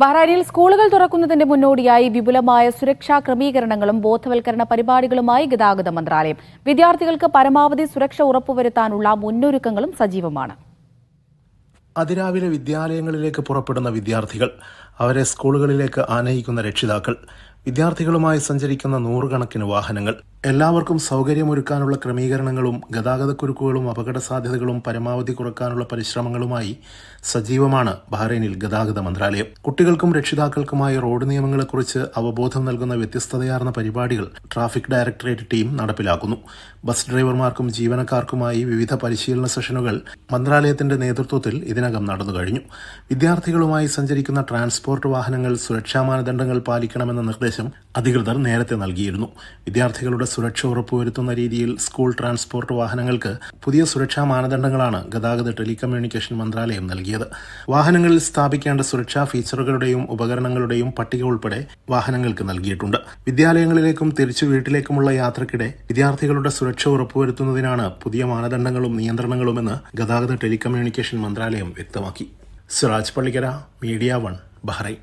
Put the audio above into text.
ബഹ്റൈനിൽ സ്കൂളുകൾ തുറക്കുന്നതിന്റെ മുന്നോടിയായി വിപുലമായ സുരക്ഷാ ക്രമീകരണങ്ങളും ബോധവൽക്കരണ പരിപാടികളുമായി ഗതാഗത മന്ത്രാലയം. വിദ്യാർത്ഥികൾക്ക് പരമാവധി സുരക്ഷ ഉറപ്പുവരുത്താനുള്ള മുന്നൊരുക്കങ്ങളും സജീവമാണ്. അതിരാവിലെ വിദ്യാലയങ്ങളിലേക്ക് പുറപ്പെടുന്ന വിദ്യാർത്ഥികൾ, അവരെ സ്കൂളുകളിലേക്ക് ആനയിക്കുന്ന രക്ഷിതാക്കൾ, വിദ്യാർത്ഥികളുമായി സഞ്ചരിക്കുന്ന നൂറുകണക്കിന് വാഹനങ്ങൾ, എല്ലാവർക്കും സൗകര്യമൊരുക്കാനുള്ള ക്രമീകരണങ്ങളും ഗതാഗതക്കുരുക്കുകളും അപകട സാധ്യതകളും പരമാവധി കുറയ്ക്കാനുള്ള പരിശ്രമങ്ങളുമായി സജീവമാണ് ബഹ്റൈനിൽ ഗതാഗത മന്ത്രാലയം. കുട്ടികൾക്കും രക്ഷിതാക്കൾക്കുമായി റോഡ് നിയമങ്ങളെക്കുറിച്ച് അവബോധം നൽകുന്ന വ്യത്യസ്തതയാർന്ന പരിപാടികൾ ട്രാഫിക് ഡയറക്ടറേറ്റ് ടീം നടപ്പിലാക്കുന്നു. ബസ് ഡ്രൈവർമാർക്കും ജീവനക്കാർക്കുമായി വിവിധ പരിശീലന സെഷനുകൾ മന്ത്രാലയത്തിന്റെ നേതൃത്വത്തിൽ ഇതിനകം നടന്നു കഴിഞ്ഞു. വിദ്യാർത്ഥികളുമായി സഞ്ചരിക്കുന്ന ട്രാൻസ്പോർട്ട് വാഹനങ്ങൾ സുരക്ഷാ മാനദണ്ഡങ്ങൾ പാലിക്കണമെന്ന നിർദ്ദേശം അധികൃതർ നേരത്തെ നൽകിയിരുന്നു. വിദ്യാർത്ഥികളുടെ സുരക്ഷ ഉറപ്പുവരുത്തുന്ന രീതിയിൽ സ്കൂൾ ട്രാൻസ്പോർട്ട് വാഹനങ്ങൾക്ക് പുതിയ സുരക്ഷാ മാനദണ്ഡങ്ങളാണ് ഗതാഗത ടെലികമ്മ്യൂണിക്കേഷൻ മന്ത്രാലയം നൽകിയത്. വാഹനങ്ങളിൽ സ്ഥാപിക്കേണ്ട സുരക്ഷാ ഫീച്ചറുകളുടെയും ഉപകരണങ്ങളുടെയും പട്ടിക ഉൾപ്പെടെ വാഹനങ്ങൾക്ക് നൽകിയിട്ടുണ്ട്. വിദ്യാലയങ്ങളിലേക്കും തിരിച്ചു വീട്ടിലേക്കുമുള്ള യാത്രക്കിടെ വിദ്യാർത്ഥികളുടെ സുരക്ഷ ഉറപ്പുവരുത്തുന്നതിനാണ് പുതിയ മാനദണ്ഡങ്ങളും നിയന്ത്രണങ്ങളുമെന്ന് ഗതാഗത ടെലികമ്മ്യൂണിക്കേഷൻ മന്ത്രാലയം വ്യക്തമാക്കി. Siraj Pallikkara, media 1, Bahrain.